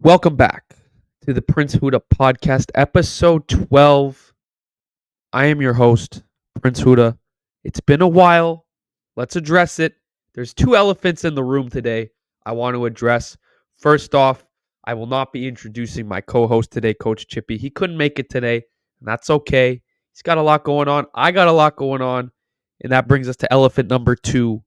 Welcome back to the Prince Huda podcast, episode 12. I am your host, Prince Huda. It's been a while. Let's address it. There's two elephants in the room today I want to address. First off, I will not be introducing my co host today, Coach Chippy. He couldn't make it today, and that's okay. He's got a lot going on. I got a lot going on. And that brings us to elephant number two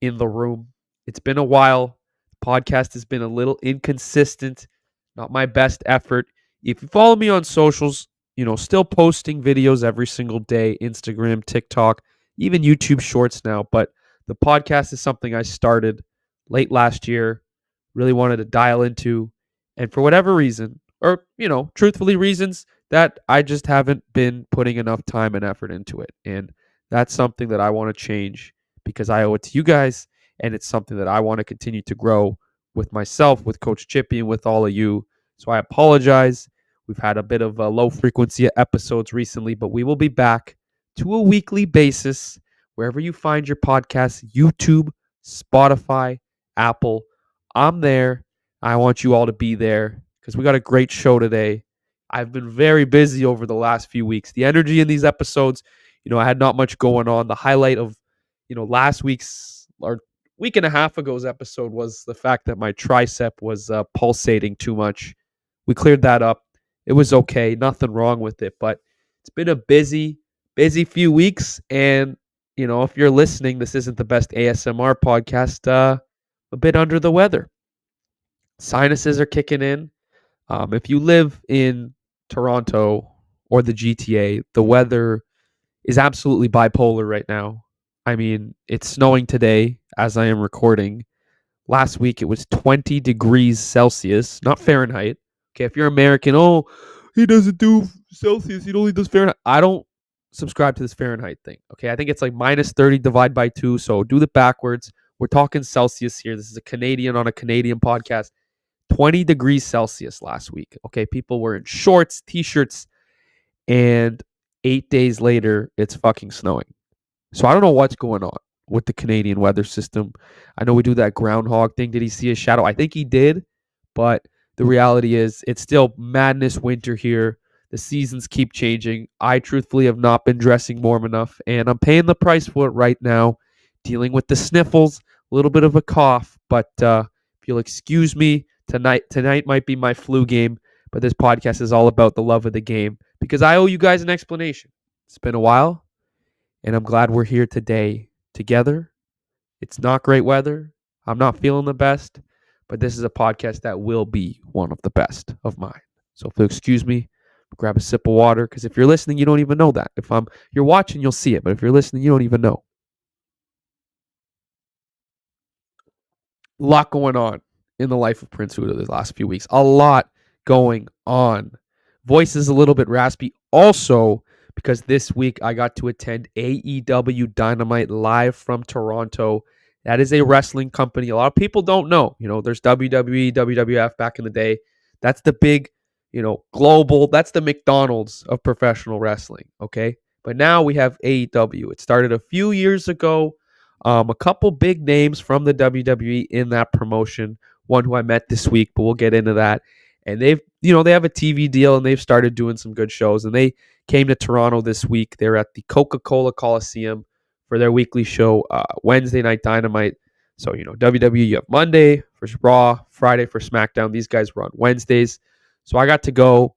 in the room. It's been a while. The podcast has been a little inconsistent, not my best effort. If you follow me on socials, still posting videos every single day, Instagram, TikTok, even YouTube shorts now. But the podcast is something I started late last year, really wanted to dial into. And for whatever reason, or, truthfully reasons that I just haven't been putting enough time and effort into it. And that's something that I want to change because I owe it to you guys. And it's something that I want to continue to grow with myself, with Coach Chippy, and with all of you. So I apologize. We've had a bit of a low frequency episodes recently, but we will be back to a weekly basis wherever you find your podcasts, YouTube, Spotify, Apple. I'm there. I want you all to be there because we got a great show today. I've been very busy over the last few weeks. The energy in these episodes, I had not much going on. The highlight of, last week's or week and a half ago's episode was the fact that my tricep was pulsating too much. We cleared that up. It was okay. Nothing wrong with it, but it's been a busy few weeks. And, if you're listening, this isn't the best ASMR podcast, a bit under the weather. Sinuses are kicking in. If you live in Toronto or the GTA, the weather is absolutely bipolar right now. I mean, it's snowing today as I am recording. Last week it was 20 degrees Celsius, not Fahrenheit. Okay, if you're American, he doesn't do Celsius, he only does Fahrenheit. I don't subscribe to this Fahrenheit thing. Okay, I think it's like minus 30 divided by 2, so do it backwards. We're talking Celsius here. This is a Canadian on a Canadian podcast. 20 degrees Celsius last week. Okay, people were in shorts, t-shirts, and 8 days later, it's fucking snowing. So I don't know what's going on with the Canadian weather system. I know we do that groundhog thing. Did he see a shadow? I think he did, but the reality is it's still madness winter here. The seasons keep changing. I truthfully have not been dressing warm enough, and I'm paying the price for it right now, dealing with the sniffles, a little bit of a cough, but if you'll excuse me, tonight might be my flu game, but this podcast is all about the love of the game because I owe you guys an explanation. It's been a while, and I'm glad we're here today together. It's not great weather. I'm not feeling the best, but this is a podcast that will be one of the best of mine. So if you'll excuse me, grab a sip of water, because if you're listening, you don't even know that. If you're watching, you'll see it, but if you're listening, you don't even know. A lot going on in the life of Prince Huda the last few weeks. A lot going on. Voice is a little bit raspy. Also, because this week I got to attend AEW Dynamite live from Toronto. That is a wrestling company. A lot of people don't know. There's WWE, WWF back in the day. That's the big, global, that's the McDonald's of professional wrestling, okay? But now we have AEW. It started a few years ago. A couple big names from the WWE in that promotion. One who I met this week, but we'll get into that. And they have a TV deal and they've started doing some good shows. And they came to Toronto this week. They're at the Coca-Cola Coliseum for their weekly show, Wednesday Night Dynamite. So, WWE, you have Monday for Raw, Friday for SmackDown. These guys were on Wednesdays. So I got to go,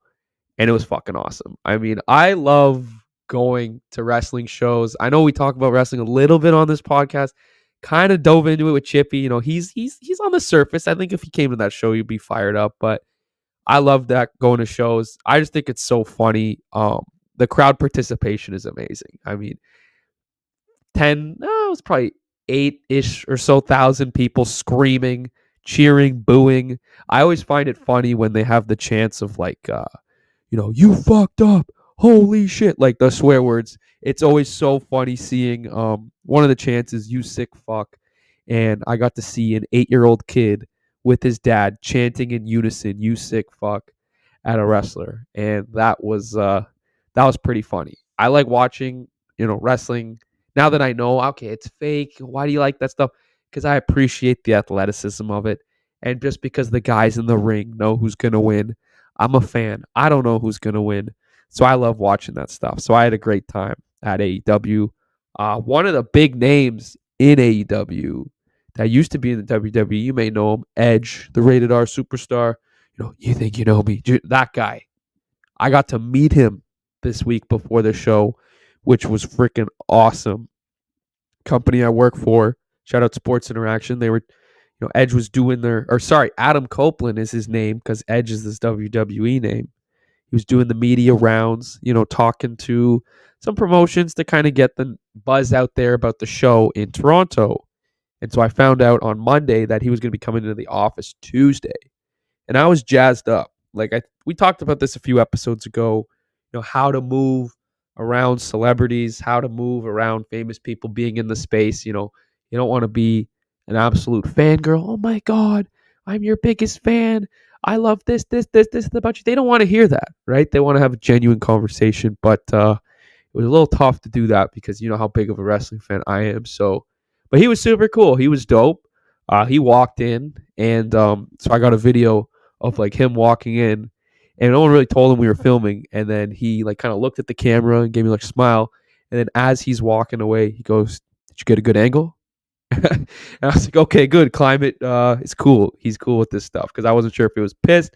and it was fucking awesome. I mean, I love going to wrestling shows. I know we talk about wrestling a little bit on this podcast. Kind of dove into it with Chippy. He's on the surface. I think if he came to that show, he'd be fired up. But I love that, going to shows. I just think it's so funny. The crowd participation is amazing. I mean, it was probably 8-ish or so thousand people screaming, cheering, booing. I always find it funny when they have the chance of like, you fucked up. Holy shit. Like the swear words. It's always so funny seeing one of the chants is you sick fuck. And I got to see an 8-year-old kid with his dad chanting in unison, you sick fuck, at a wrestler. And that was pretty funny. I like watching, wrestling. Now that I know, okay, it's fake. Why do you like that stuff? Because I appreciate the athleticism of it. And just because the guys in the ring know who's going to win, I'm a fan. I don't know who's going to win. So I love watching that stuff. So I had a great time at AEW. One of the big names in AEW that used to be in the WWE, you may know him, Edge, the rated R superstar. You think you know me. That guy. I got to meet him this week before the show, which was freaking awesome. Company I work for, shout out Sports Interaction. They were, Edge was doing Adam Copeland is his name because Edge is this WWE name. He was doing the media rounds, talking to some promotions to kind of get the buzz out there about the show in Toronto. And so I found out on Monday that he was going to be coming into the office Tuesday. And I was jazzed up. We talked about this a few episodes ago, how to move around celebrities, how to move around famous people being in the space. You don't want to be an absolute fangirl. Oh my God, I'm your biggest fan. I love this about you. They don't want to hear that, right? They want to have a genuine conversation, but it was a little tough to do that because you know how big of a wrestling fan I am. So, but he was super cool. He was dope. He walked in, and so I got a video of like him walking in, and no one really told him we were filming. And then he like kind of looked at the camera and gave me like a smile. And then as he's walking away, he goes, "Did you get a good angle?" And I was like, "Okay, good. Climate is cool. He's cool with this stuff." Because I wasn't sure if he was pissed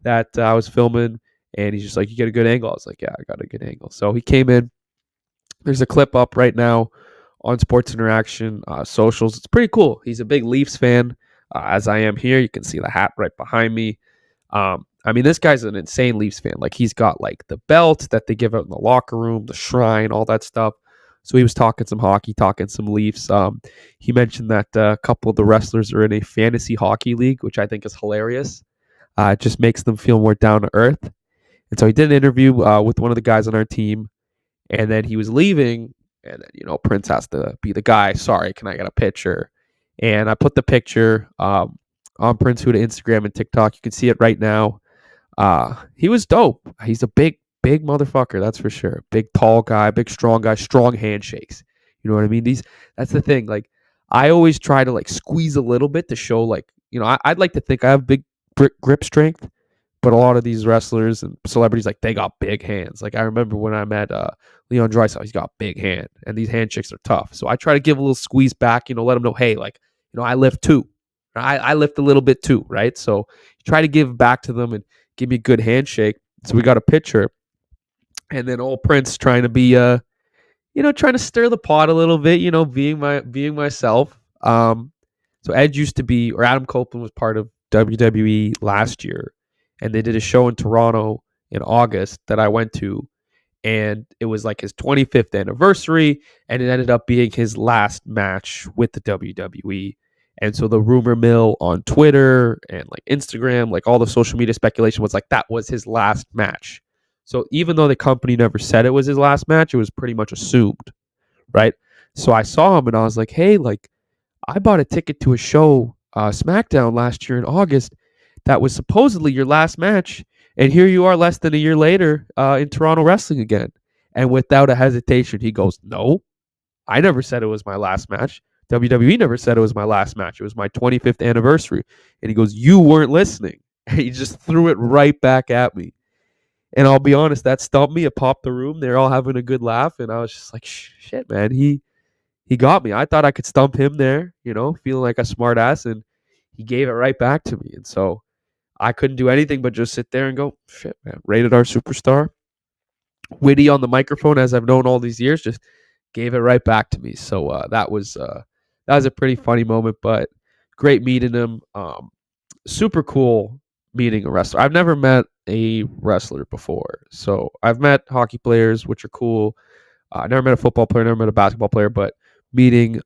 that I was filming. And he's just like, "You get a good angle?" I was like, "Yeah, I got a good angle." So he came in. There's a clip up right now on Sports Interaction socials. It's pretty cool. He's a big Leafs fan, as I am here. You can see the hat right behind me. This guy's an insane Leafs fan. Like, he's got like the belt that they give out in the locker room, the shrine, all that stuff. So he was talking some hockey, talking some Leafs. He mentioned that a couple of the wrestlers are in a fantasy hockey league, which I think is hilarious. It just makes them feel more down to earth. And so he did an interview with one of the guys on our team, and then he was leaving, and then, Prince has to be the guy. "Sorry, can I get a picture?" And I put the picture on Prince Hudda Instagram and TikTok. You can see it right now. He was dope. He's a big motherfucker, that's for sure. Big, tall guy, big, strong guy, strong handshakes. You know what I mean? That's the thing. Like, I always try to like squeeze a little bit to show like, I'd like to think I have big grip strength, but a lot of these wrestlers and celebrities, like, they got big hands. Like, I remember when I met Leon Draisaitl, he's got a big hand, and these handshakes are tough. So I try to give a little squeeze back, let him know, hey, like, I lift too. I lift a little bit too, right? So try to give back to them and give me a good handshake. So we got a picture, and then old Prince trying to be, trying to stir the pot a little bit, being myself. So Edge used to be, or Adam Copeland was part of WWE last year, and they did a show in Toronto in August that I went to, and it was like his 25th anniversary, and it ended up being his last match with the WWE. And so the rumor mill on Twitter and like Instagram, like all the social media speculation was like that was his last match. So even though the company never said it was his last match, it was pretty much assumed, right? So I saw him and I was like, "Hey, like, I bought a ticket to a show, SmackDown last year in August, that was supposedly your last match, and here you are less than a year later in Toronto wrestling again." And without a hesitation, he goes, "No, I never said it was my last match. WWE never said it was my last match. It was my 25th anniversary." And he goes, "You weren't listening." And he just threw it right back at me. And I'll be honest, that stumped me. It popped the room. They're all having a good laugh. And I was just like, shit, man, he got me. I thought I could stump him there, feeling like a smart ass. And he gave it right back to me. And so I couldn't do anything but just sit there and go, shit, man, rated R superstar. Witty on the microphone, as I've known all these years, just gave it right back to me. So that was a pretty funny moment, but great meeting him. Super cool meeting a wrestler. I've never met a wrestler before. So I've met hockey players, which are cool. I never met a football player, never met a basketball player, but meeting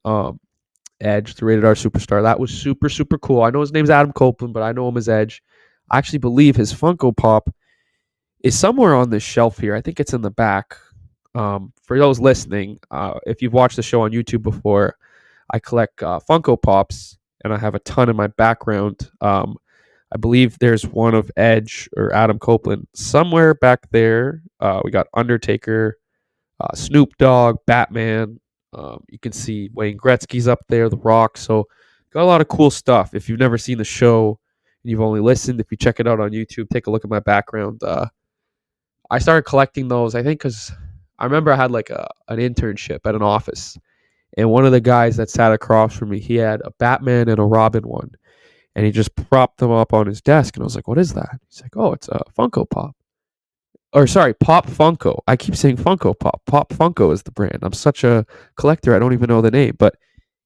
Edge, the rated R superstar, that was super, super cool. I know his name's Adam Copeland, but I know him as Edge. I actually believe his Funko Pop is somewhere on this shelf here. I think it's in the back. For those listening, if you've watched the show on YouTube before, I collect Funko Pops, and I have a ton in my background. I believe there's one of Edge or Adam Copeland somewhere back there. We got Undertaker, Snoop Dogg, Batman. You can see Wayne Gretzky's up there, The Rock. So got a lot of cool stuff. If you've never seen the show, and you've only listened, if you check it out on YouTube, take a look at my background. I started collecting those, I think, because I remember I had like an internship at an office, and one of the guys that sat across from me, he had a Batman and a Robin one, and he just propped them up on his desk, and I was like, "What is that?" He's like, "Oh, it's a Funko Pop." Or sorry, Pop Funko. I keep saying Funko Pop. Pop Funko is the brand. I'm such a collector, I don't even know the name, but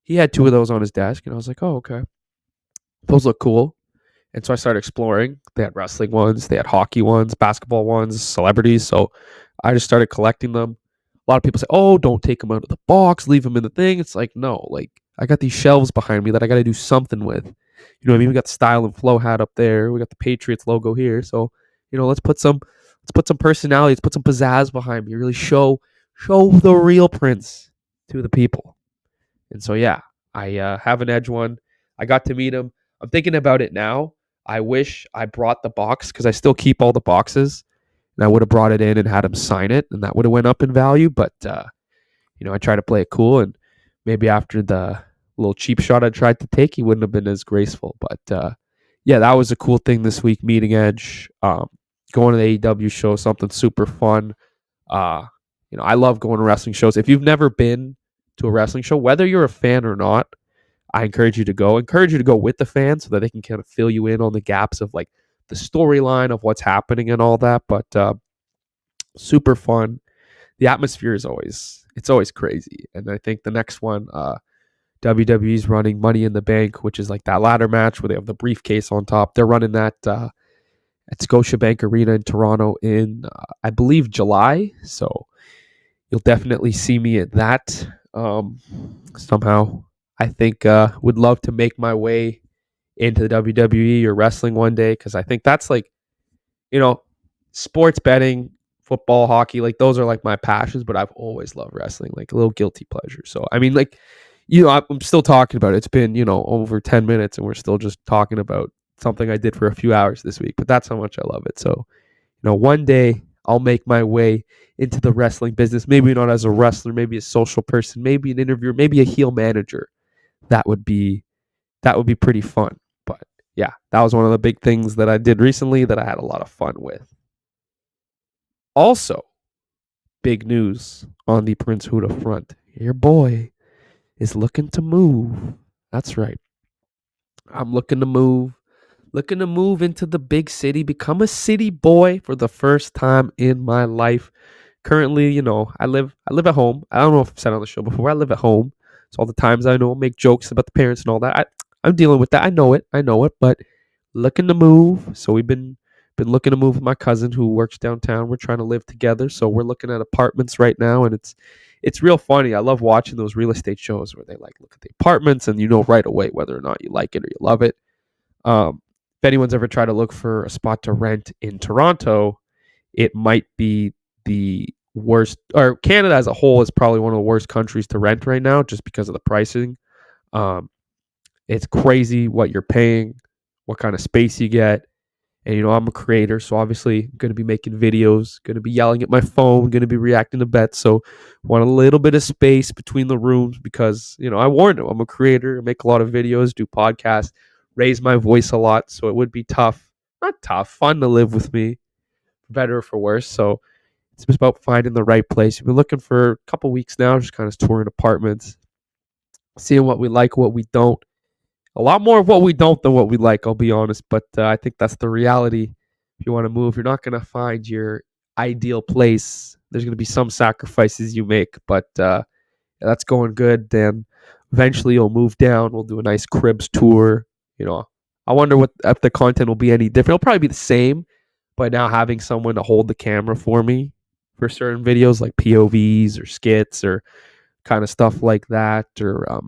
he had two of those on his desk, and I was like, "Oh, okay. Those look cool." And so I started exploring. They had wrestling ones, they had hockey ones, basketball ones, celebrities. So I just started collecting them. A lot of people say, "Oh, don't take them out of the box, leave them in the thing." It's like, no, like I got these shelves behind me that I got to do something with. You know what I mean? We got the Style and Flow hat up there. We got the Patriots logo here. So, let's put some personality, let's put some pizzazz behind me. Really show the real Prince to the people. And so yeah, I have an Edge one. I got to meet him. I'm thinking about it now. I wish I brought the box because I still keep all the boxes, and I would have brought it in and had him sign it, and that would have went up in value. But I try to play it cool, and maybe after the little cheap shot I tried to take, he wouldn't have been as graceful. But yeah, that was a cool thing this week, meeting Edge, going to the AEW show, something super fun. I love going to wrestling shows. If you've never been to a wrestling show, whether you're a fan or not, I encourage you to go. Encourage you to go with the fans so that they can kind of fill you in on the gaps of like the storyline of what's happening and all that. But super fun. The atmosphere is always crazy. And I think the next one, WWE's running Money in the Bank, which is like that ladder match where they have the briefcase on top. They're running that at Scotiabank Arena in Toronto in, I believe, July. So you'll definitely see me at that somehow. I think would love to make my way into the WWE or wrestling one day, because I think that's like, sports betting, football, hockey, like those are like my passions, but I've always loved wrestling, like a little guilty pleasure. So, I mean, like, I'm still talking about it. It's been, over 10 minutes and we're still just talking about something I did for a few hours this week, but that's how much I love it. So, one day I'll make my way into the wrestling business, maybe not as a wrestler, maybe a social person, maybe an interviewer, maybe a heel manager. That would be pretty fun. But yeah, that was one of the big things that I did recently that I had a lot of fun with. Also, big news on the Prince Hudda front. Your boy is looking to move. That's right. I'm looking to move into the big city, become a city boy for the first time in my life. Currently, I live at home. I don't know if I've said on the show before, I live at home. So all the times I know, make jokes about the parents and all that. I'm dealing with that. I know it, but looking to move. So we've been looking to move with my cousin who works downtown. We're trying to live together. So we're looking at apartments right now, and it's real funny. I love watching those real estate shows where they like look at the apartments and right away whether or not you like it or you love it. If anyone's ever tried to look for a spot to rent in Toronto, it might be the worst, or Canada as a whole is probably one of the worst countries to rent right now just because of the pricing. It's crazy what you're paying, what kind of space you get. And, I'm a creator, so obviously going to be making videos, going to be yelling at my phone, going to be reacting to bets. So want a little bit of space between the rooms because, I warned him, I'm a creator, I make a lot of videos, do podcasts, raise my voice a lot. So it would be tough, not tough, fun to live with me, for better or for worse. So it's just about finding the right place. We've been looking for a couple weeks now, just kind of touring apartments, seeing what we like, what we don't. A lot more of what we don't than what we like, I'll be honest. But I think that's the reality. If you want to move, you're not going to find your ideal place. There's going to be some sacrifices you make, but that's going good. Then eventually you'll move down. We'll do a nice cribs tour. I wonder if the content will be any different. It'll probably be the same, but now having someone to hold the camera for me for certain videos like POVs or skits or kind of stuff like that, or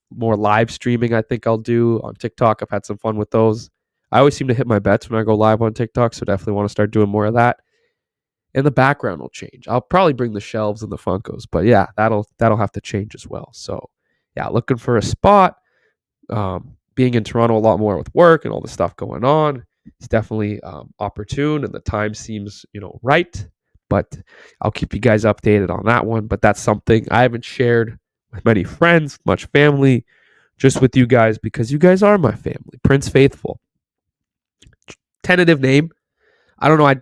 more live streaming I think I'll do on TikTok. I've had some fun with those. I always seem to hit my bets when I go live on TikTok, so definitely want to start doing more of that. And the background will change. I'll probably bring the shelves and the Funkos, but yeah, that'll have to change as well. So yeah, looking for a spot. Being in Toronto a lot more with work and all the stuff going on, it's definitely opportune, and the time seems right. But I'll keep you guys updated on that one. But that's something I haven't shared with many friends, much family, just with you guys because you guys are my family. Prince Faithful. tentative name. I don't know. I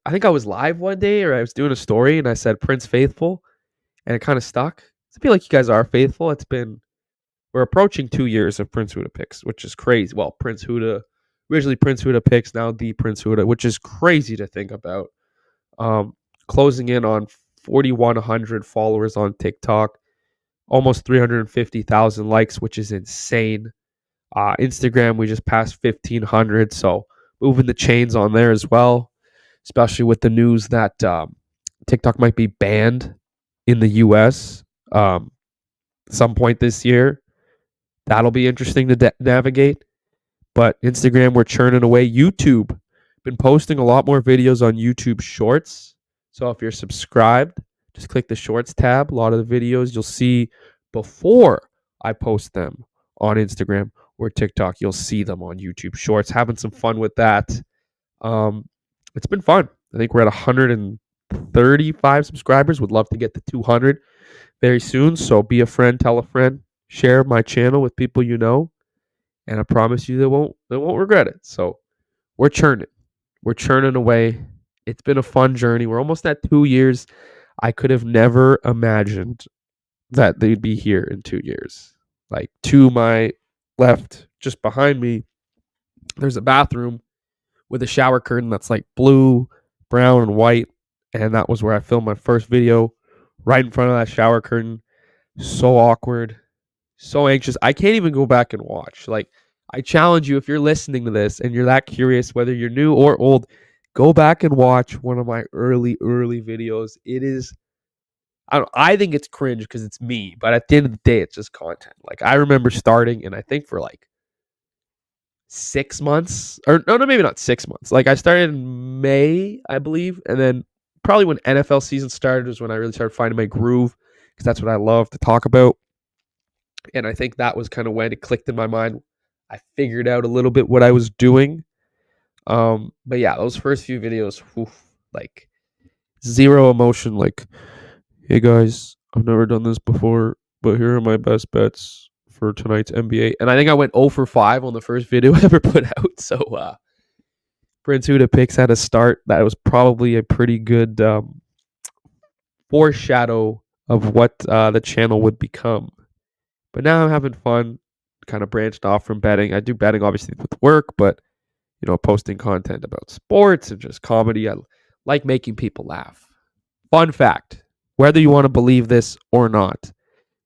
think I was live one day or I was doing a story and I said Prince Faithful and it kind of stuck. I feel like you guys are faithful. We're approaching 2 years of Prince Huda picks, which is crazy. Well, originally Prince Huda picks, now the Prince Huda, which is crazy to think about. Um, Closing in on 4,100 followers on TikTok, almost 350,000 likes, which is insane. Instagram, we just passed 1,500, so moving the chains on there as well, especially with the news that TikTok might be banned in the US some point this year. That'll be interesting to navigate. But Instagram, we're churning away. YouTube, been posting a lot more videos on YouTube Shorts. So if you're subscribed, just click the Shorts tab. A lot of the videos you'll see before I post them on Instagram or TikTok. You'll see them on YouTube Shorts. Having some fun with that. It's been fun. I think we're at 135 subscribers. Would love to get to 200 very soon. So be a friend, tell a friend, share my channel with people you know, and I promise you they won't regret it. So we're churning away. It's been a fun journey. We're almost at 2 years. I could have never imagined that they'd be here in 2 years. Like, to my left, just behind me, there's a bathroom with a shower curtain that's like blue, brown, and white. And that was where I filmed my first video, right in front of that shower curtain. So awkward, so anxious. I can't even go back and watch. Like, I challenge you, if you're listening to this and you're that curious, whether you're new or old, go back and watch one of my early videos. It is, I think it's cringe because it's me, but at the end of the day, it's just content. Like, I remember starting, and I think for like 6 months, or no, maybe not 6 months. Like, I started in May, I believe, and then probably when NFL season started was when I really started finding my groove, because that's what I love to talk about. And I think that was kind of when it clicked in my mind. I figured out a little bit what I was doing. But yeah, those first few videos, like zero emotion. Like, hey guys, I've never done this before, but here are my best bets for tonight's NBA. And I think I went 0 for 5 on the first video I ever put out. So Prince Huda picks at a start. That was probably a pretty good foreshadow of what the channel would become. But now I'm having fun, kind of branched off from betting. I do betting obviously with work, but posting content about sports and just comedy. I like making people laugh. Fun fact, whether you want to believe this or not,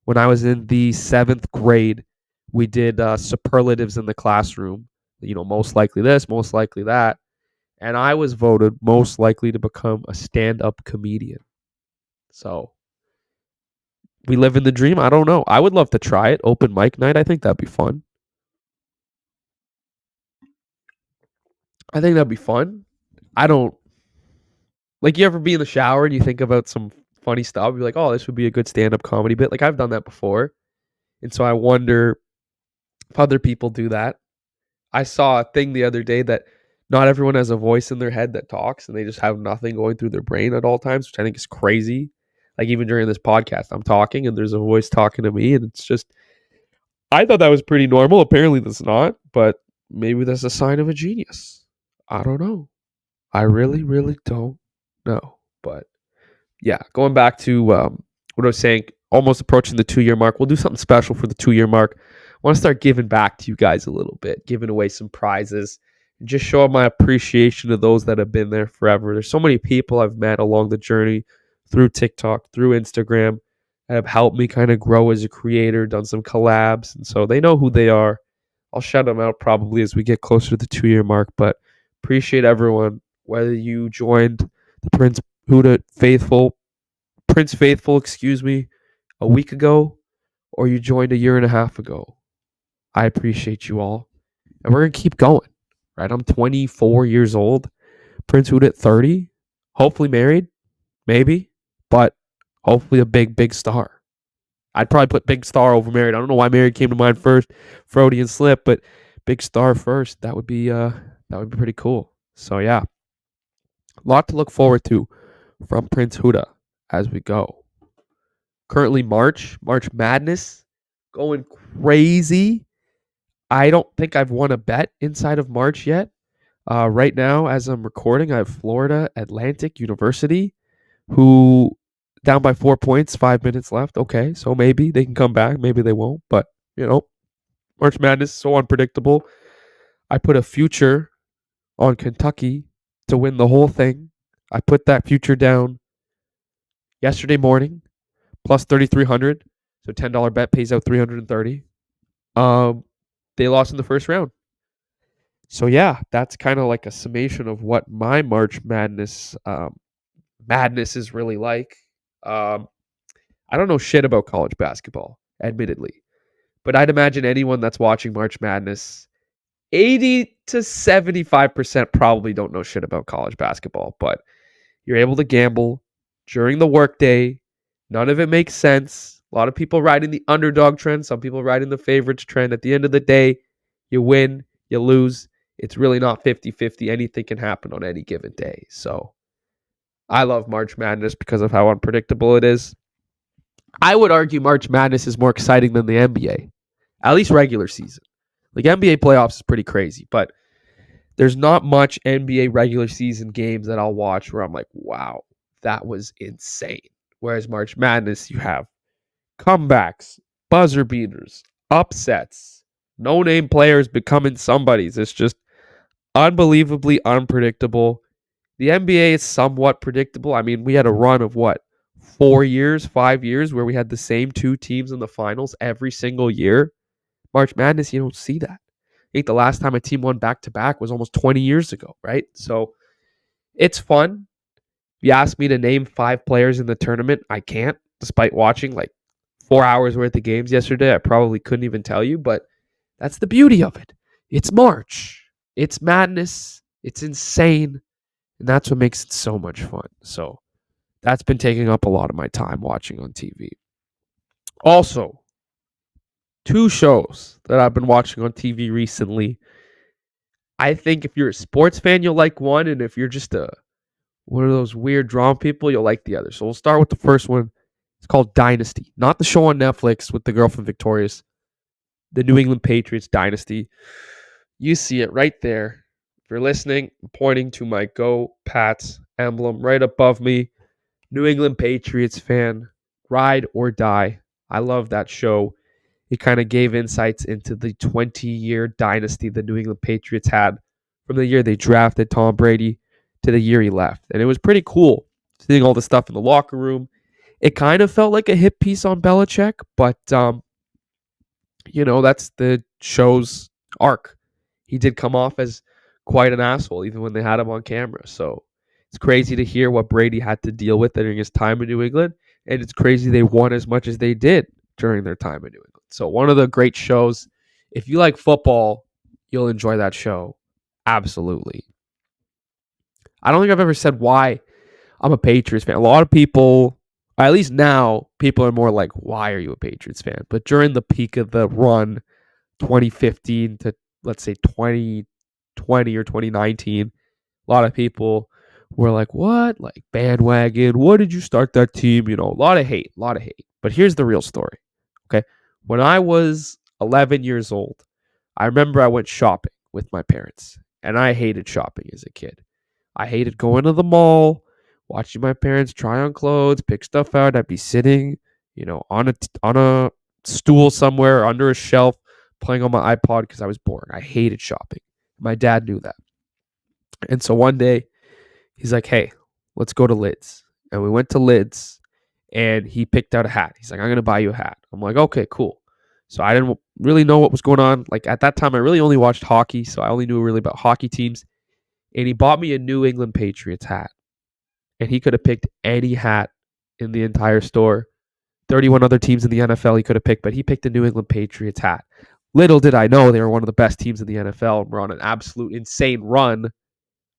when I was in the 7th grade, we did superlatives in the classroom. Most likely this, most likely that. And I was voted most likely to become a stand-up comedian. So we live in the dream. I don't know. I would love to try it. Open mic night. I think that'd be fun. I don't like, you ever be in the shower and you think about some funny stuff. You're like, oh, this would be a good stand-up comedy bit. Like, I've done that before. And so I wonder if other people do that. I saw a thing the other day that not everyone has a voice in their head that talks, and they just have nothing going through their brain at all times, which I think is crazy. Like, even during this podcast, I'm talking and there's a voice talking to me, and it's just, I thought that was pretty normal. Apparently that's not, but maybe that's a sign of a genius. I don't know. I really, really don't know. But yeah, going back to what I was saying, almost approaching the 2 year mark. We'll do something special for the 2 year mark. I want to start giving back to you guys a little bit, giving away some prizes, and just show my appreciation to those that have been there forever. There's so many people I've met along the journey through TikTok, through Instagram, that have helped me kind of grow as a creator, done some collabs, and so they know who they are. I'll shout them out probably as we get closer to the 2 year mark, but appreciate everyone, whether you joined the Prince Faithful, a week ago, or you joined a year and a half ago. I appreciate you all. And we're going to keep going, right? I'm 24 years old. Prince Huda at 30. Hopefully married, maybe, but hopefully a big, big star. I'd probably put big star over married. I don't know why married came to mind first, Freudian slip, but big star first. That would be pretty cool. So yeah, a lot to look forward to from Prince Huda as we go. Currently March Madness, going crazy. I don't think I've won a bet inside of March yet. Right now, as I'm recording, I have Florida Atlantic University, who down by 4 points, 5 minutes left. Okay, so maybe they can come back, maybe they won't. But March Madness is so unpredictable. I put a future on Kentucky to win the whole thing. I put that future down yesterday morning, plus 3,300. So $10 bet pays out 330. They lost in the first round. So yeah, that's kind of like a summation of what my March Madness is really like. Um, I don't know shit about college basketball, admittedly, but I'd imagine anyone that's watching March Madness, 80 to 75% probably don't know shit about college basketball, but you're able to gamble during the workday. None of it makes sense. A lot of people riding the underdog trend, some people riding the favorites trend. At the end of the day, you win, you lose. It's really not 50-50. Anything can happen on any given day. So I love March Madness because of how unpredictable it is. I would argue March Madness is more exciting than the NBA, at least regular season. Like NBA playoffs is pretty crazy, but there's not much NBA regular season games that I'll watch where I'm like, wow, that was insane. Whereas March Madness, you have comebacks, buzzer beaters, upsets, no name players becoming somebody's. It's just unbelievably unpredictable. The NBA is somewhat predictable. I mean, we had a run of what, 4 years, 5 years where we had the same two teams in the finals every single year. March Madness, you don't see that. I think the last time a team won back to back was almost 20 years ago, right? So it's fun. If you ask me to name 5 players in the tournament, I can't, despite watching like 4 hours worth of games yesterday. I probably couldn't even tell you, but that's the beauty of it. It's March. It's madness. It's insane. And that's what makes it so much fun. So that's been taking up a lot of my time watching on TV. Also, 2 shows that I've been watching on TV recently. I think if you're a sports fan, you'll like one, and if you're just one of those weird drama people, you'll like the other. So we'll start with the first one. It's called Dynasty, not the show on Netflix with the girl from Victorious, the New England Patriots Dynasty. You see it right there. If you're listening, I'm pointing to my Go Pats emblem right above me. New England Patriots fan, ride or die. I love that show. It kind of gave insights into the 20-year dynasty the New England Patriots had from the year they drafted Tom Brady to the year he left. And it was pretty cool seeing all the stuff in the locker room. It kind of felt like a hit piece on Belichick, but that's the show's arc. He did come off as quite an asshole, even when they had him on camera. So it's crazy to hear what Brady had to deal with during his time in New England. And it's crazy they won as much as they did during their time in New England. So one of the great shows. If you like football, you'll enjoy that show. Absolutely. I don't think I've ever said why I'm a Patriots fan. A lot of people, at least now, people are more like, why are you a Patriots fan? But during the peak of the run, 2015 to let's say 2020 or 2019, a lot of people were like, what? Like bandwagon. What did you start that team? A lot of hate, a lot of hate. But here's the real story. Okay. When I was 11 years old, I remember I went shopping with my parents, and I hated shopping as a kid. I hated going to the mall, watching my parents try on clothes, pick stuff out. I'd be sitting, on a stool somewhere under a shelf, playing on my iPod because I was bored. I hated shopping. My dad knew that. And so one day, he's like, hey, let's go to Lids. And we went to Lids, and he picked out a hat. He's like, I'm going to buy you a hat. I'm like, okay, cool. So I didn't really know what was going on. Like at that time, I really only watched hockey. So I only knew really about hockey teams. And he bought me a New England Patriots hat. And he could have picked any hat in the entire store. 31 other teams in the NFL he could have picked, but he picked the New England Patriots hat. Little did I know they were one of the best teams in the NFL and were on an absolute insane run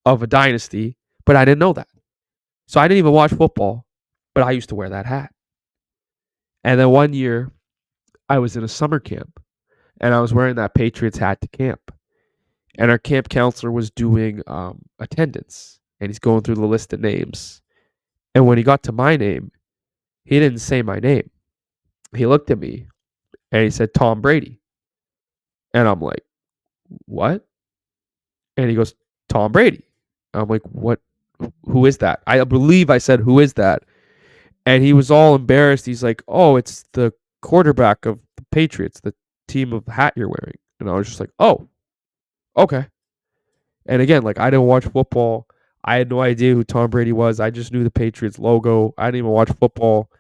of a dynasty, but I didn't know that. So I didn't even watch football, but I used to wear that hat. And then one year, I was in a summer camp, and I was wearing that Patriots hat to camp. And our camp counselor was doing attendance, and he's going through the list of names. And when he got to my name, he didn't say my name. He looked at me, and he said, Tom Brady. And I'm like, what? And he goes, Tom Brady. I'm like, what? Who is that? I believe I said, who is that? And he was all embarrassed. He's like, oh, it's the quarterback of the Patriots, the team of hat you're wearing. And I was just like, oh, okay. And again, like I didn't watch football. I had no idea who Tom Brady was. I just knew the Patriots logo. I didn't even watch football.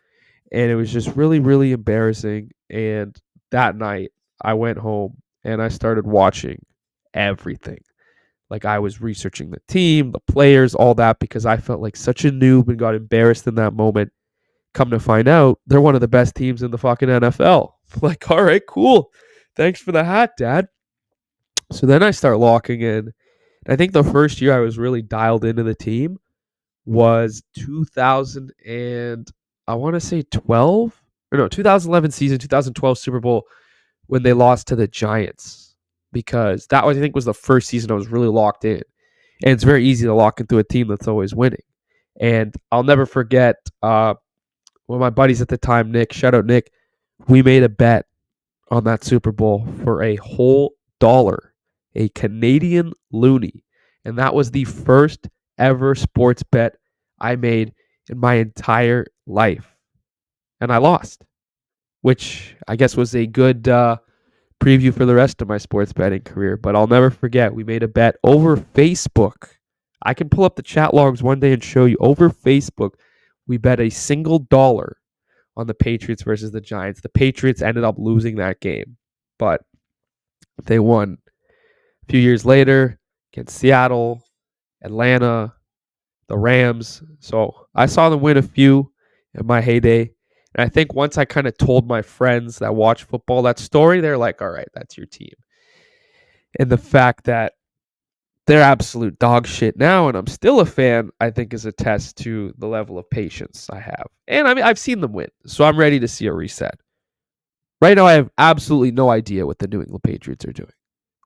And it was just really, really embarrassing. And that night, I went home and I started watching everything. Like I was researching the team, the players, all that, because I felt like such a noob and got embarrassed in that moment. Come to find out, they're one of the best teams in the fucking NFL. Like, all right, cool. Thanks for the hat, Dad. So then I start locking in. I think the first year I was really dialed into the team was 2000 and I want to say 12 or no 2011 season, 2012 Super Bowl when they lost to the Giants, because that was, I think, was the first season I was really locked in. And it's very easy to lock into a team that's always winning. And I'll never forget one of my buddies at the time, Nick, shout out Nick, we made a bet on that Super Bowl for a whole dollar, a Canadian loonie. And that was the first ever sports bet I made in my entire life. And I lost, which I guess was a good preview for the rest of my sports betting career. But I'll never forget, we made a bet over Facebook. I can pull up the chat logs one day and show you. Over Facebook, we bet a single dollar on the Patriots versus the Giants. The Patriots ended up losing that game, but they won a few years later against Seattle, Atlanta, the Rams. So I saw them win a few in my heyday. And I think once I kind of told my friends that watch football that story, they're like, all right, that's your team. And the fact that they're absolute dog shit now, and I'm still a fan, I think is a test to the level of patience I have. And I mean, I've seen them win, so I'm ready to see a reset. Right now, I have absolutely no idea what the New England Patriots are doing.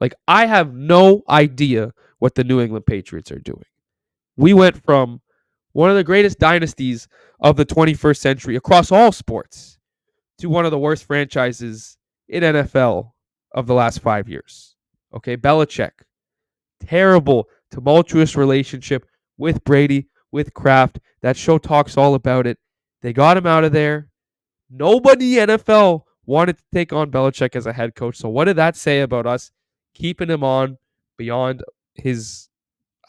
Like, I have no idea what the New England Patriots are doing. We went from one of the greatest dynasties of the 21st century across all sports to one of the worst franchises in NFL of the last 5 years. Okay, Belichick, terrible, tumultuous relationship with Brady, with Kraft. That show talks all about it. They got him out of there. Nobody in the NFL wanted to take on Belichick as a head coach. So what did that say about us keeping him on beyond his,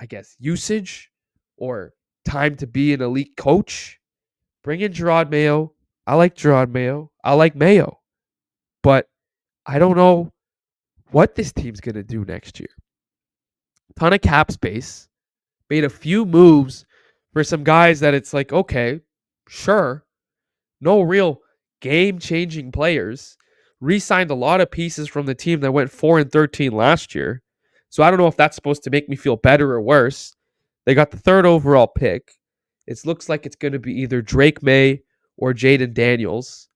I guess, usage or time to be an elite coach? Bring in Gerard Mayo. I like Gerard Mayo. I like Mayo. But I don't know what this team's going to do next year. Ton of cap space. Made a few moves for some guys that it's like, okay, sure. No real game-changing players. Re-signed a lot of pieces from the team that went 4-13 last year. So I don't know if that's supposed to make me feel better or worse. They got the third overall pick. It looks like it's going to be either Drake May or Jaden Daniels.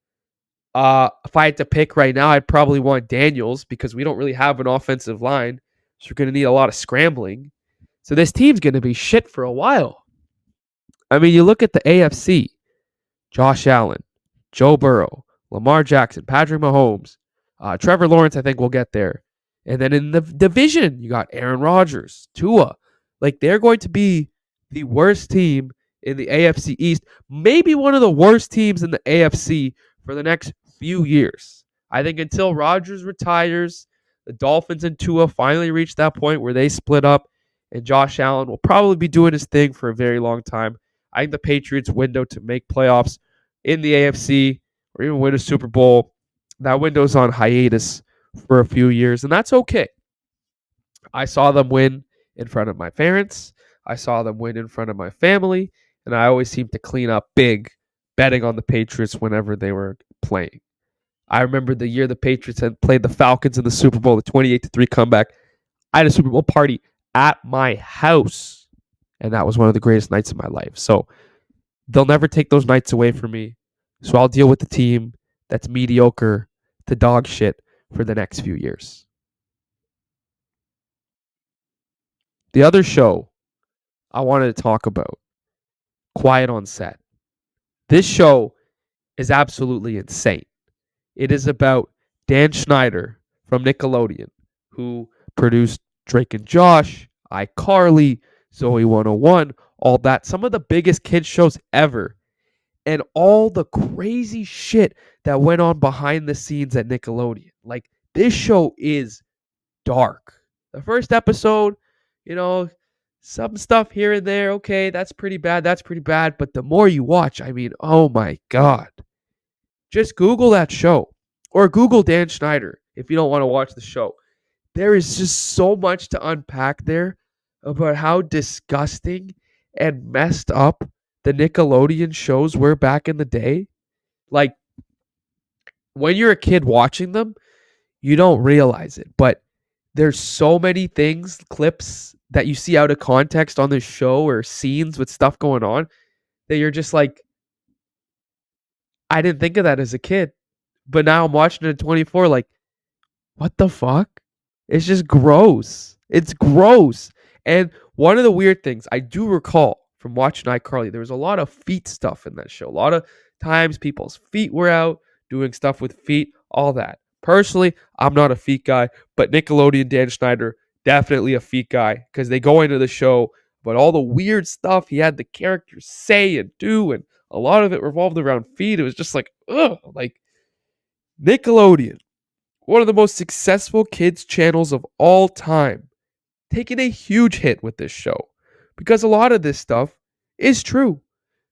If I had to pick right now, I'd probably want Daniels because we don't really have an offensive line. So we're going to need a lot of scrambling. So this team's going to be shit for a while. I mean, you look at the AFC. Josh Allen, Joe Burrow, Lamar Jackson, Patrick Mahomes, Trevor Lawrence, I think we'll get there. And then in the division, you got Aaron Rodgers, Tua. Like, they're going to be the worst team in the AFC East, maybe one of the worst teams in the AFC for the next few years. I think until Rodgers retires, the Dolphins and Tua finally reach that point where they split up, and Josh Allen will probably be doing his thing for a very long time. I think the Patriots' window to make playoffs in the AFC or even win a Super Bowl, that window's on hiatus for a few years, and that's okay. I saw them win in front of my parents. I saw them win in front of my family, and I always seem to clean up big betting on the Patriots whenever they were playing. I remember the year the Patriots had played the Falcons in the Super Bowl, the 28-3 comeback. I had a Super Bowl party at my house, and that was one of the greatest nights of my life. So they'll never take those nights away from me. So I'll deal with the team that's mediocre to dog shit for the next few years. The other show I wanted to talk about, Quiet on Set. This show is absolutely insane. It is about Dan Schneider from Nickelodeon, who produced Drake and Josh, iCarly, Zoe 101, all that. Some of the biggest kids shows ever. And all the crazy shit that went on behind the scenes at Nickelodeon. Like, this show is dark. The first episode, you know, some stuff here and there. Okay, that's pretty bad. That's pretty bad. But the more you watch, I mean, oh my God. Just Google that show or Google Dan Schneider if you don't want to watch the show. There is just so much to unpack there about how disgusting and messed up the Nickelodeon shows were back in the day. Like, when you're a kid watching them, you don't realize it, but there's so many things, clips that you see out of context on this show or scenes with stuff going on that you're just like, I didn't think of that as a kid. But now I'm watching it at 24, like, what the fuck? It's just gross. It's gross. And one of the weird things I do recall from watching iCarly, there was a lot of feet stuff in that show. A lot of times people's feet were out, doing stuff with feet, all that. Personally, I'm not a feet guy, but Nickelodeon Dan Schneider, definitely a feet guy because they go into the show, but all the weird stuff he had the characters say and do, and a lot of it revolved around feet. It was just like, ugh, like Nickelodeon, one of the most successful kids channels of all time, taking a huge hit with this show because a lot of this stuff is true.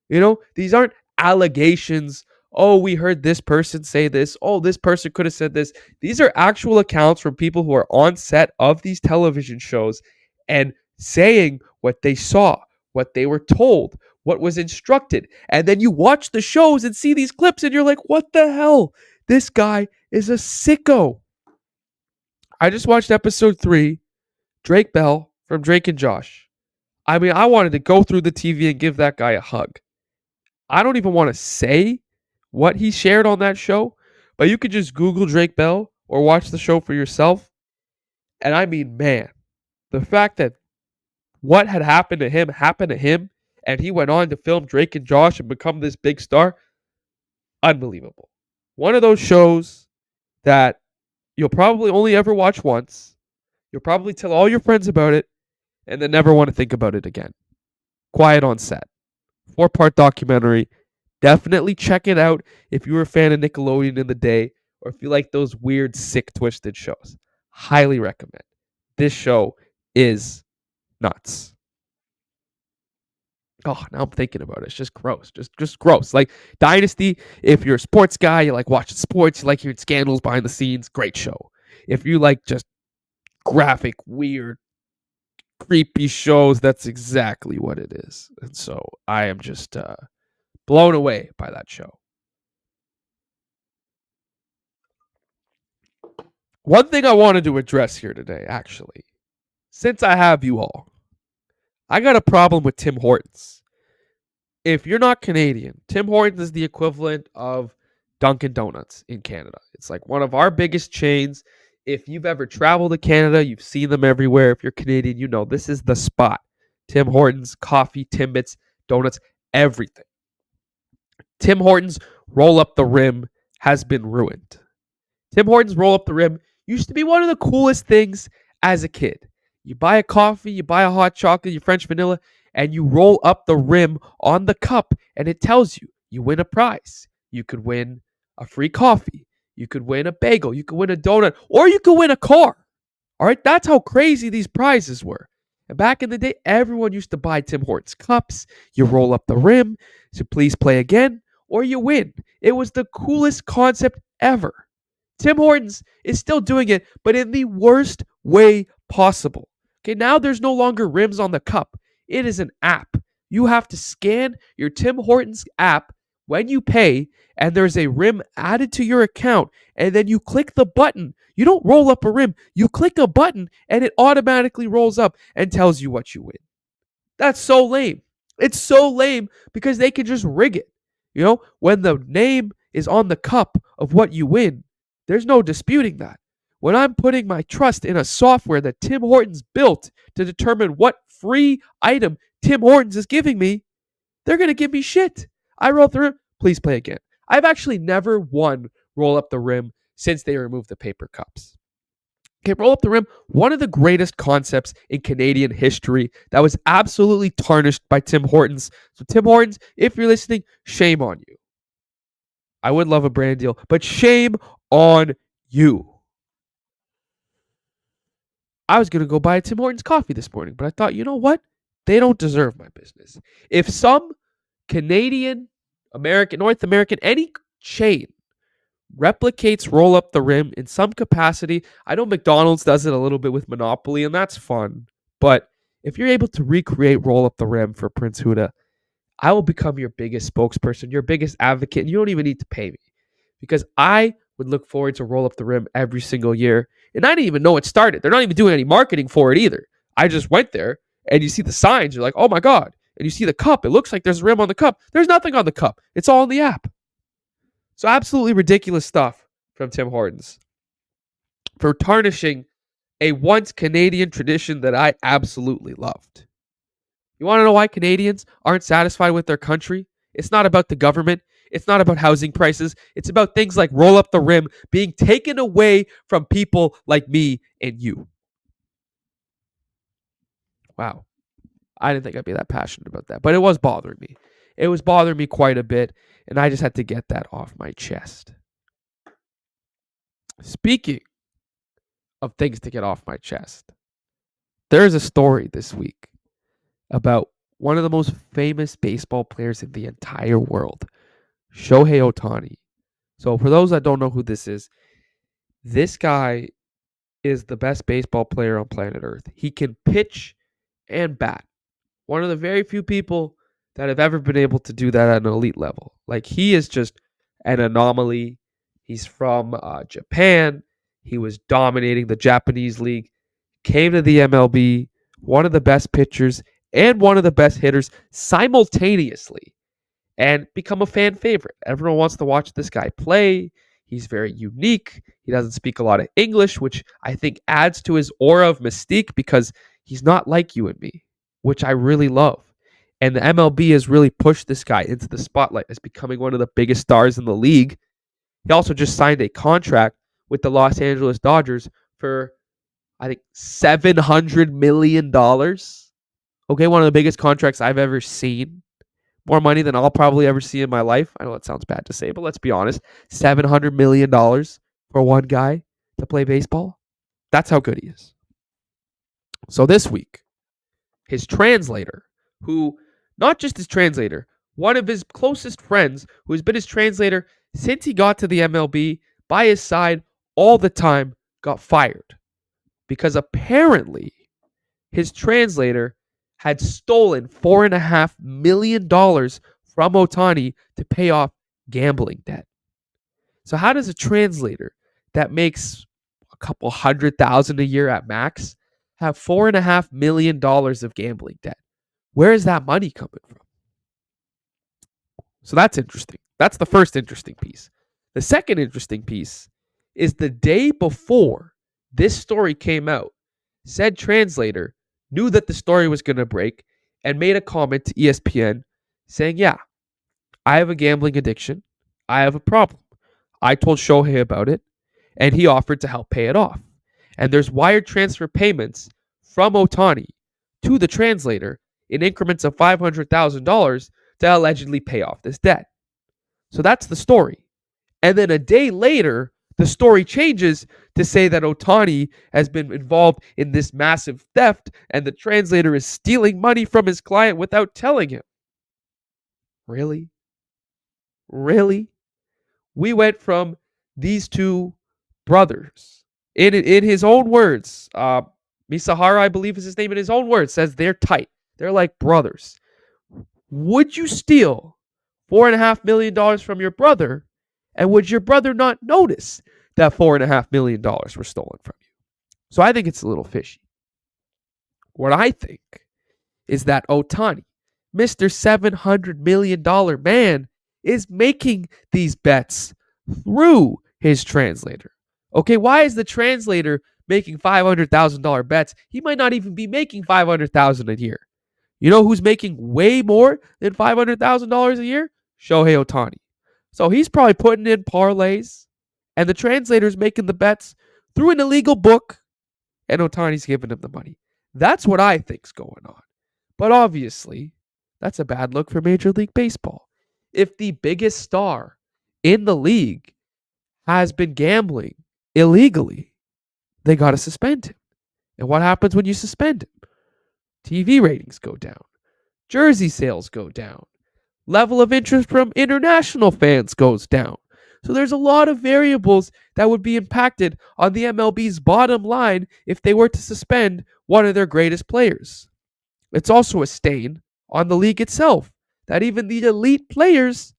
You know, these aren't allegations. Oh, we heard this person say this. Oh, this person could have said this. These are actual accounts from people who are on set of these television shows and saying what they saw, what they were told, what was instructed. And then you watch the shows and see these clips and you're like, what the hell? This guy is a sicko. I just watched episode 3, Drake Bell from Drake and Josh. I mean, I wanted to go through the TV and give that guy a hug. I don't even want to say what he shared on that show, but you could just Google Drake Bell or watch the show for yourself. And I mean, man, the fact that what had happened to him, and he went on to film Drake and Josh and become this big star, unbelievable. One of those shows that you'll probably only ever watch once. You'll probably tell all your friends about it and then never want to think about it again. Quiet on Set. 4-part documentary. Definitely check it out if you were a fan of Nickelodeon in the day or if you like those weird, sick, twisted shows. Highly recommend. This show is nuts. Oh, now I'm thinking about it. It's just gross. Just gross. Like Dynasty, if you're a sports guy, you like watching sports, you like hearing scandals behind the scenes, great show. If you like just graphic, weird, creepy shows, that's exactly what it is. And so I am just blown away by that show. One thing I wanted to address here today, actually, since I have you all, I got a problem with Tim Hortons. If you're not Canadian, Tim Hortons is the equivalent of Dunkin' Donuts in Canada. It's like one of our biggest chains. If you've ever traveled to Canada, you've seen them everywhere. If you're Canadian, you know this is the spot. Tim Hortons, coffee, Timbits, donuts, everything. Tim Hortons roll up the rim has been ruined. Tim Hortons roll up the rim used to be one of the coolest things as a kid. You buy a coffee, you buy a hot chocolate, your French vanilla, and you roll up the rim on the cup, and it tells you you win a prize. You could win a free coffee. You could win a bagel. You could win a donut, or you could win a car. All right, that's how crazy these prizes were. And back in the day, everyone used to buy Tim Hortons cups. You roll up the rim, so please play again, or you win. It was the coolest concept ever. Tim Hortons is still doing it, but in the worst way possible. Okay, now there's no longer rims on the cup. It is an app. You have to scan your Tim Hortons app when you pay, and there's a rim added to your account, and then you click the button. You don't roll up a rim. You click a button, and it automatically rolls up and tells you what you win. That's so lame. It's so lame because they can just rig it. You know, when the name is on the cup of what you win, there's no disputing that. When I'm putting my trust in a software that Tim Hortons built to determine what free item Tim Hortons is giving me, they're going to give me shit. I roll through it. Please play again. I've actually never won roll up the rim since they removed the paper cups. Okay, roll up the rim. One of the greatest concepts in Canadian history that was absolutely tarnished by Tim Hortons. So, Tim Hortons, if you're listening, shame on you. I would love a brand deal, but shame on you. I was going to go buy a Tim Hortons coffee this morning, but I thought, you know what? They don't deserve my business. If some Canadian, American, North American, any chain replicates roll up the rim in some capacity. I know McDonald's does it a little bit with Monopoly, and that's fun. But if you're able to recreate roll up the rim for Prince Huda, I will become your biggest spokesperson, your biggest advocate, and you don't even need to pay me because I would look forward to roll up the rim every single year. And I didn't even know it started. They're not even doing any marketing for it either. I just went there and you see the signs. You're like, oh my God. And you see the cup. It looks like there's a rim on the cup. There's nothing on the cup. It's all in the app. So absolutely ridiculous stuff from Tim Hortons for tarnishing a once Canadian tradition that I absolutely loved. You want to know why Canadians aren't satisfied with their country? It's not about the government. It's not about housing prices. It's about things like roll up the rim being taken away from people like me and you. Wow. I didn't think I'd be that passionate about that, but it was bothering me. It was bothering me quite a bit, and I just had to get that off my chest. Speaking of things to get off my chest, there is a story this week about one of the most famous baseball players in the entire world, Shohei Ohtani. So, for those that don't know who this guy is the best baseball player on planet Earth. He can pitch and bat. One of the very few people that have ever been able to do that at an elite level. Like, he is just an anomaly. He's from Japan. He was dominating the Japanese league, came to the MLB, one of the best pitchers and one of the best hitters simultaneously, and become a fan favorite. Everyone wants to watch this guy play. He's very unique. He doesn't speak a lot of English, which I think adds to his aura of mystique because he's not like you and me, which I really love. And the MLB has really pushed this guy into the spotlight as becoming one of the biggest stars in the league. He also just signed a contract with the Los Angeles Dodgers for, I think, $700 million. Okay, one of the biggest contracts I've ever seen. More money than I'll probably ever see in my life. I know it sounds bad to say, but let's be honest. $700 million for one guy to play baseball. That's how good he is. So this week, his translator, who, not just his translator, one of his closest friends, who has been his translator since he got to the MLB, by his side all the time, got fired. Because apparently, his translator had stolen $4.5 million from Ohtani to pay off gambling debt. So how does a translator that makes a couple $100,000 a year at max have $4.5 million of gambling debt? Where is that money coming from? So that's interesting. That's the first interesting piece. The second interesting piece is the day before this story came out, said translator knew that the story was going to break and made a comment to ESPN saying, yeah, I have a gambling addiction. I have a problem. I told Shohei about it, and he offered to help pay it off. And there's wire transfer payments from Ohtani to the translator in increments of $500,000 to allegedly pay off this debt. So that's the story. And then a day later, the story changes to say that Ohtani has been involved in this massive theft and the translator is stealing money from his client without telling him. Really? Really? We went from these two brothers, in his own words, Misahara, I believe is his name, in his own words, says they're tight. They're like brothers. Would you steal $4.5 million from your brother, and would your brother not notice that $4.5 million were stolen from you? So I think it's a little fishy. What I think is that Ohtani, Mr. $700 million man, is making these bets through his translator. Okay, why is the translator making $500,000 bets? He might not even be making $500,000 a year. You know who's making way more than $500,000 a year? Shohei Ohtani. So he's probably putting in parlays, and the translator's making the bets through an illegal book and Ohtani's giving him the money. That's what I think's going on. But obviously, that's a bad look for Major League Baseball. If the biggest star in the league has been gambling illegally, they got to suspend him. And what happens when you suspend him? TV ratings go down. Jersey sales go down. Level of interest from international fans goes down. So there's a lot of variables that would be impacted on the MLB's bottom line if they were to suspend one of their greatest players. It's also a stain on the league itself that even the elite players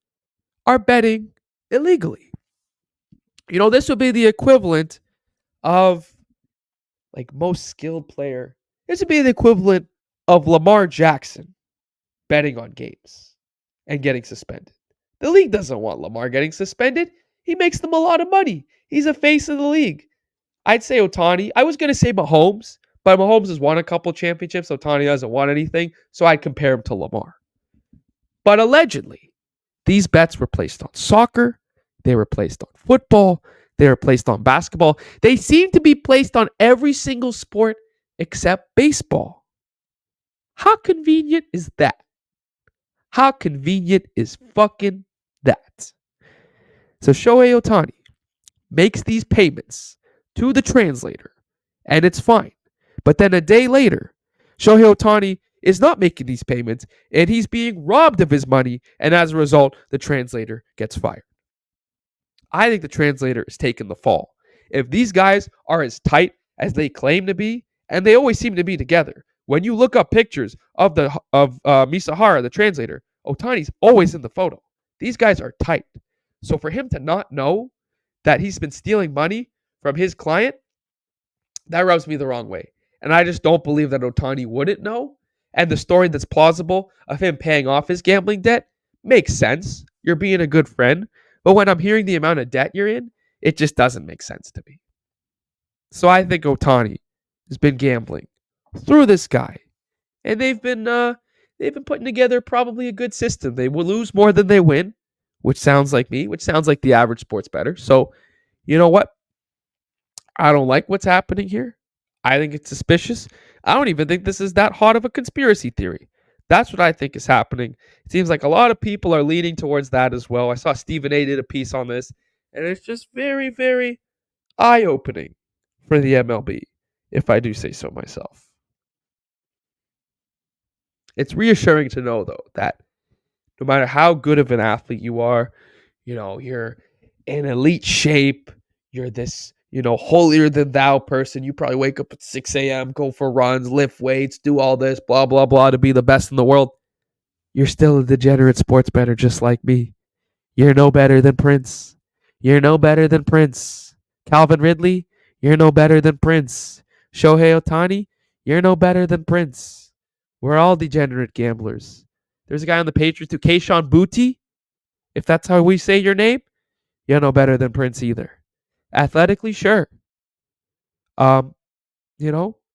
are betting illegally. This would be the equivalent of like most skilled player. This would be the equivalent of Lamar Jackson betting on games and getting suspended. The league doesn't want Lamar getting suspended. He makes them a lot of money. He's a face of the league. I'd say Ohtani. I was going to say Mahomes, but Mahomes has won a couple championships. Ohtani hasn't won anything, so I'd compare him to Lamar. But allegedly, these bets were placed on soccer. They were placed on football. They were placed on basketball. They seem to be placed on every single sport except baseball. How convenient is that? How convenient is fucking that? So Shohei Ohtani makes these payments to the translator, and it's fine. But then a day later, Shohei Ohtani is not making these payments, and he's being robbed of his money, and as a result, the translator gets fired. I think the translator is taking the fall. If these guys are as tight as they claim to be, and they always seem to be together, when you look up pictures of Misahara, the translator, Ohtani's always in the photo. These guys are tight. So for him to not know that he's been stealing money from his client, that rubs me the wrong way. And I just don't believe that Ohtani wouldn't know. And the story that's plausible of him paying off his gambling debt makes sense. You're being a good friend. But when I'm hearing the amount of debt you're in, it just doesn't make sense to me. So I think Ohtani has been gambling through this guy. And they've been putting together probably a good system. They will lose more than they win, which sounds like me, which sounds like the average sports bettor. So, you know what? I don't like what's happening here. I think it's suspicious. I don't even think this is that hot of a conspiracy theory. That's what I think is happening. It seems like a lot of people are leaning towards that as well. I saw Stephen A. did a piece on this, and it's just very, very eye-opening for the MLB, if I do say so myself. It's reassuring to know, though, that no matter how good of an athlete you are, you're in elite shape, you're this, holier than thou person. You probably wake up at 6 a.m., go for runs, lift weights, do all this, blah, blah, blah, to be the best in the world. You're still a degenerate sports bettor just like me. You're no better than Prince. You're no better than Prince. Calvin Ridley, you're no better than Prince. Shohei Ohtani, you're no better than Prince. We're all degenerate gamblers. There's a guy on the Patriots, Keishon Boutte. If that's how we say your name, you're no better than Prince either. Athletically, sure.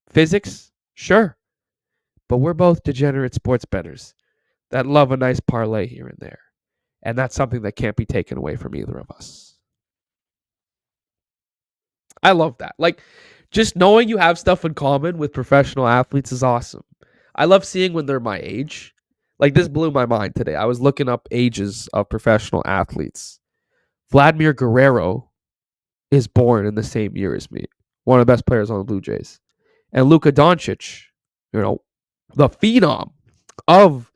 Physics, sure. But we're both degenerate sports bettors that love a nice parlay here and there. And that's something that can't be taken away from either of us. I love that. Like, just knowing you have stuff in common with professional athletes is awesome. I love seeing when they're my age. Like, this blew my mind today. I was looking up ages of professional athletes. Vladimir Guerrero is born in the same year as me. One of the best players on the Blue Jays. And Luka Doncic, the phenom of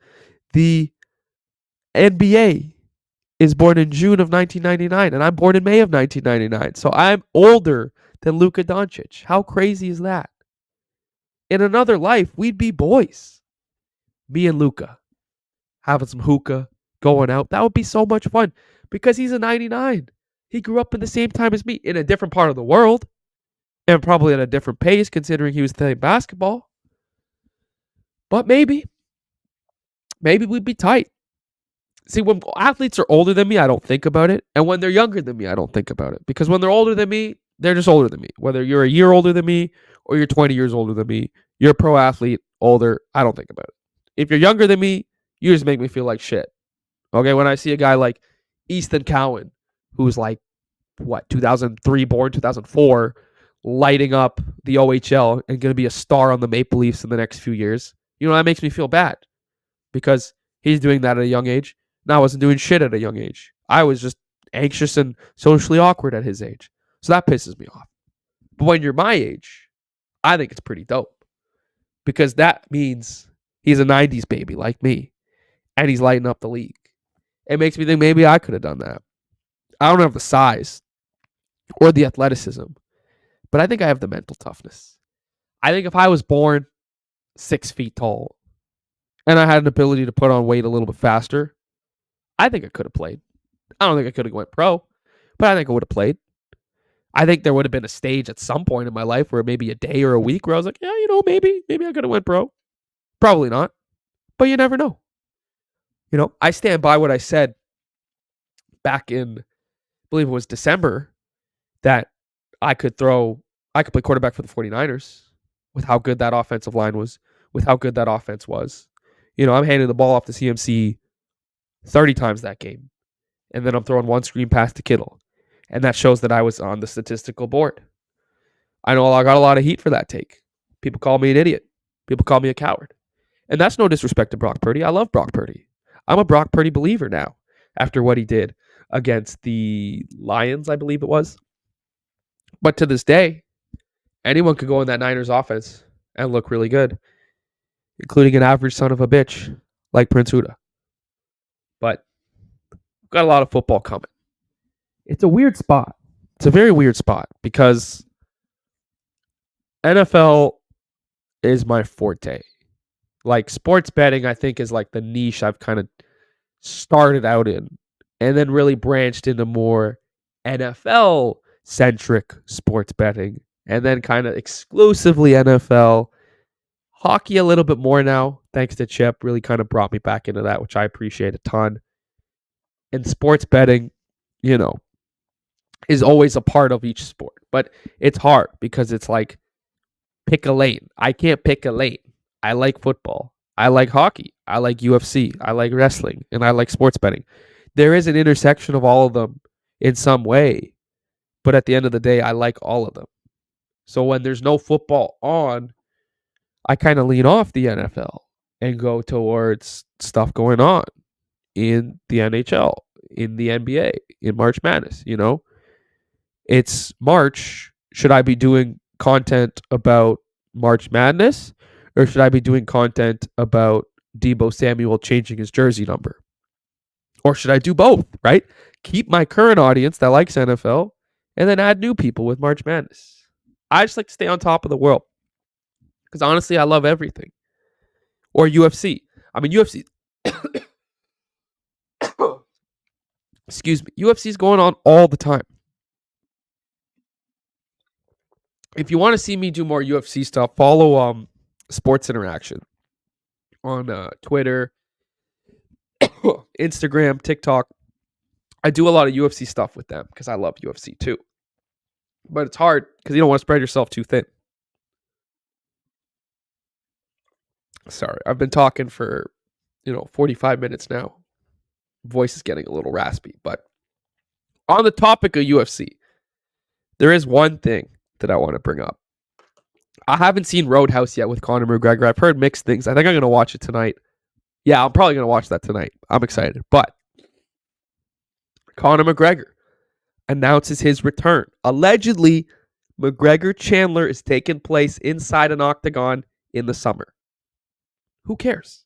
the NBA, is born in June of 1999, and I'm born in May of 1999. So I'm older than Luka Doncic. How crazy is that? In another life, we'd be boys. Me and Luka having some hookah, going out. That would be so much fun because he's a 99. He grew up in the same time as me in a different part of the world and probably at a different pace considering he was playing basketball. But maybe we'd be tight. See, when athletes are older than me, I don't think about it. And when they're younger than me, I don't think about it. Because when they're older than me, they're just older than me. Whether you're a year older than me or you're 20 years older than me, you're a pro athlete, older, I don't think about it. If you're younger than me, you just make me feel like shit. Okay, when I see a guy like Easton Cowan, who's like, 2003 born, 2004, lighting up the OHL and going to be a star on the Maple Leafs in the next few years. That makes me feel bad because he's doing that at a young age. And I wasn't doing shit at a young age. I was just anxious and socially awkward at his age. So that pisses me off. But when you're my age, I think it's pretty dope because that means he's a 90s baby like me and he's lighting up the league. It makes me think maybe I could have done that. I don't have the size or the athleticism, but I think I have the mental toughness. I think if I was born 6 feet tall and I had an ability to put on weight a little bit faster, I think I could have played. I don't think I could have went pro, but I think I would have played. I think there would have been a stage at some point in my life where maybe a day or a week where I was like, yeah, maybe I could have went pro. Probably not, but you never know. I stand by what I said back in, I believe it was December, that I could play quarterback for the 49ers with how good that offensive line was, with how good that offense was. I'm handing the ball off to CMC 30 times that game, and then I'm throwing one screen pass to Kittle, and that shows that I was on the statistical board. I know I got a lot of heat for that take. People call me an idiot. People call me a coward. And that's no disrespect to Brock Purdy. I love Brock Purdy. I'm a Brock Purdy believer now after what he did against the Lions, I believe it was. But to this day, anyone could go in that Niners offense and look really good, including an average son of a bitch like Prince Hudda. But we've got a lot of football coming. It's a weird spot. It's a very weird spot because NFL is my forte. Like sports betting, I think, is like the niche I've kind of started out in and then really branched into more NFL-centric sports betting and then kind of exclusively NFL. Hockey a little bit more now, thanks to Chip, really kind of brought me back into that, which I appreciate a ton. And sports betting, is always a part of each sport. But it's hard because it's like, pick a lane. I can't pick a lane. I like football. I like hockey. I like UFC. I like wrestling. And I like sports betting. There is an intersection of all of them in some way. But at the end of the day, I like all of them. So when there's no football on, I kind of lean off the NFL and go towards stuff going on in the NHL, in the NBA, in March Madness, It's March. Should I be doing content about March Madness? Or should I be doing content about Deebo Samuel changing his jersey number? Or should I do both, right? Keep my current audience that likes NFL and then add new people with March Madness. I just like to stay on top of the world because honestly, I love everything. Or UFC. I mean, UFC. Excuse me. UFC is going on all the time. If you want to see me do more UFC stuff, follow Sports Interaction on Twitter, Instagram, TikTok. I do a lot of UFC stuff with them because I love UFC too. But it's hard because you don't want to spread yourself too thin. Sorry, I've been talking for 45 minutes now. Voice is getting a little raspy, but on the topic of UFC, there is one thing that I want to bring up. I haven't seen Roadhouse yet with Conor McGregor. I've heard mixed things. I think I'm going to watch it tonight. Yeah, I'm probably going to watch that tonight. I'm excited. But Conor McGregor announces his return. Allegedly, McGregor-Chandler is taking place inside an octagon in the summer. Who cares?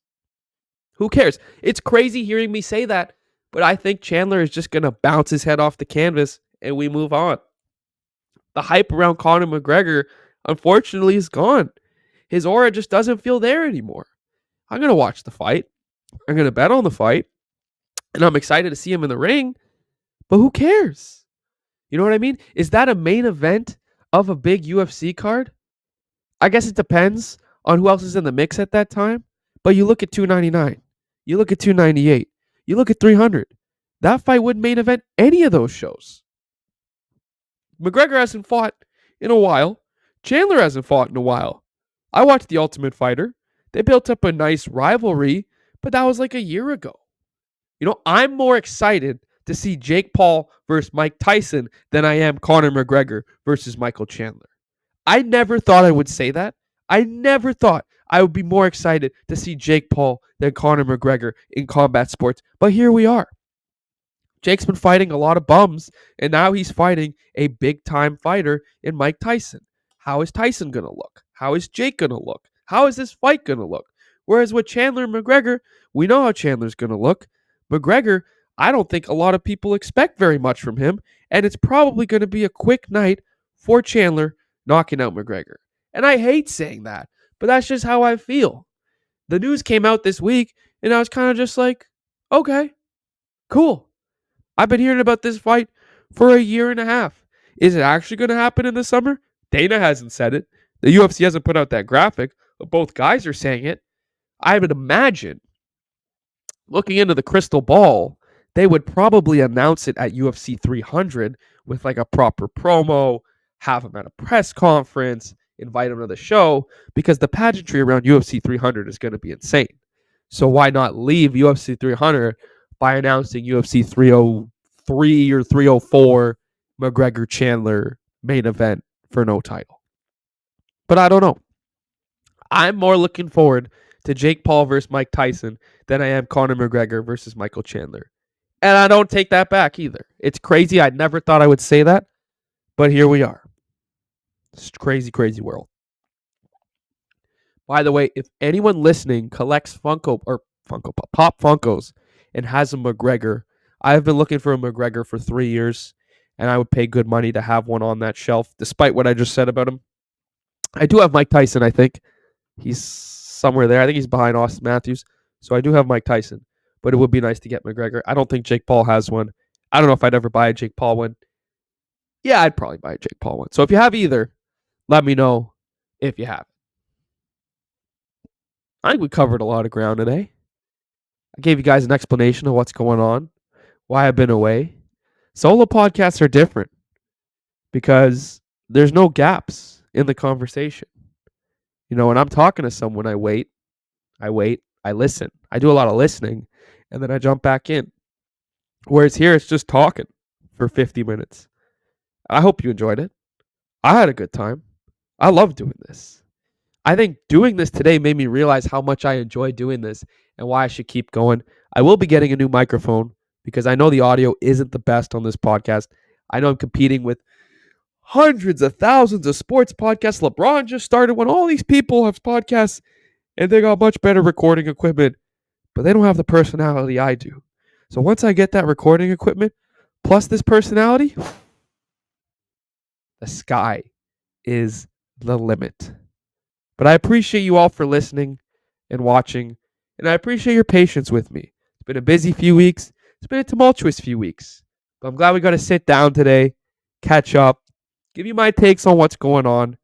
Who cares? It's crazy hearing me say that, but I think Chandler is just going to bounce his head off the canvas and we move on. The hype around Conor McGregor, unfortunately, is gone. His aura just doesn't feel there anymore. I'm going to watch the fight. I'm going to bet on the fight. And I'm excited to see him in the ring. But who cares? You know what I mean? Is that a main event of a big UFC card? I guess it depends on who else is in the mix at that time. But you look at 299. You look at 298. You look at 300. That fight wouldn't main event any of those shows. McGregor hasn't fought in a while. Chandler hasn't fought in a while. I watched The Ultimate Fighter. They built up a nice rivalry, but that was like a year ago. I'm more excited to see Jake Paul versus Mike Tyson than I am Conor McGregor versus Michael Chandler. I never thought I would say that. I never thought I would be more excited to see Jake Paul than Conor McGregor in combat sports. But here we are. Jake's been fighting a lot of bums, and now he's fighting a big time fighter in Mike Tyson. How is Tyson going to look? How is Jake going to look? How is this fight going to look? Whereas with Chandler and McGregor, we know how Chandler's going to look. McGregor, I don't think a lot of people expect very much from him, and it's probably going to be a quick night for Chandler knocking out McGregor. And I hate saying that, but that's just how I feel. The news came out this week, and I was kind of just like, okay, cool. I've been hearing about this fight for a year and a half. Is it actually going to happen in the summer? Dana hasn't said it. The UFC hasn't put out that graphic, but both guys are saying it. I would imagine, looking into the crystal ball, they would probably announce it at UFC 300 with like a proper promo, have them at a press conference, invite them to the show, because the pageantry around UFC 300 is going to be insane. So why not leave UFC 300 by announcing UFC 303 or 304 McGregor Chandler main event for no title? But I don't know. I'm more looking forward to Jake Paul versus Mike Tyson than I am Conor McGregor versus Michael Chandler. And I don't take that back either. It's crazy. I never thought I would say that, but here we are. It's a crazy, crazy world. By the way, if anyone listening collects Pop Funkos and has a McGregor, I've been looking for a McGregor for 3 years, and I would pay good money to have one on that shelf, despite what I just said about him. I do have Mike Tyson, I think. He's somewhere there. I think he's behind Austin Matthews. So I do have Mike Tyson, but it would be nice to get McGregor. I don't think Jake Paul has one. I don't know if I'd ever buy a Jake Paul one. Yeah, I'd probably buy a Jake Paul one. So if you have either, let me know if you have. I think we covered a lot of ground today. I gave you guys an explanation of what's going on, why I've been away. Solo podcasts are different because there's no gaps in the conversation. You know, when I'm talking to someone, I wait, I listen. I do a lot of listening, and then I jump back in. Whereas here, it's just talking for 50 minutes. I hope you enjoyed it. I had a good time. I love doing this. I think doing this today made me realize how much I enjoy doing this and why I should keep going. I will be getting a new microphone because I know the audio isn't the best on this podcast. I know I'm competing with hundreds of thousands of sports podcasts. LeBron just started one. All these people have podcasts and they got much better recording equipment, but they don't have the personality I do. So once I get that recording equipment plus this personality, the sky is the limit. But I appreciate you all for listening and watching, and I appreciate your patience with me. It's been a busy few weeks. It's been a tumultuous few weeks. But I'm glad we got to sit down today, catch up, give you my takes on what's going on,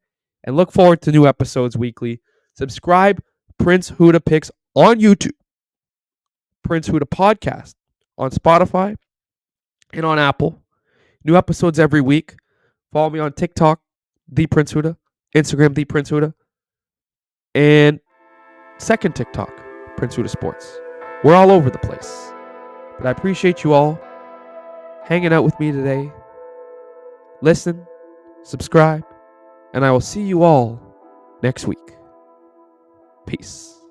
and look forward to new episodes weekly. Subscribe, Prince Hudda Picks on YouTube, Prince Hudda Podcast on Spotify and on Apple. New episodes every week. Follow me on TikTok, The Prince Hudda, Instagram, The Prince Hudda, and second TikTok, Prince Hudda Sports. We're all over the place. But I appreciate you all hanging out with me today. Listen, subscribe, and I will see you all next week. Peace.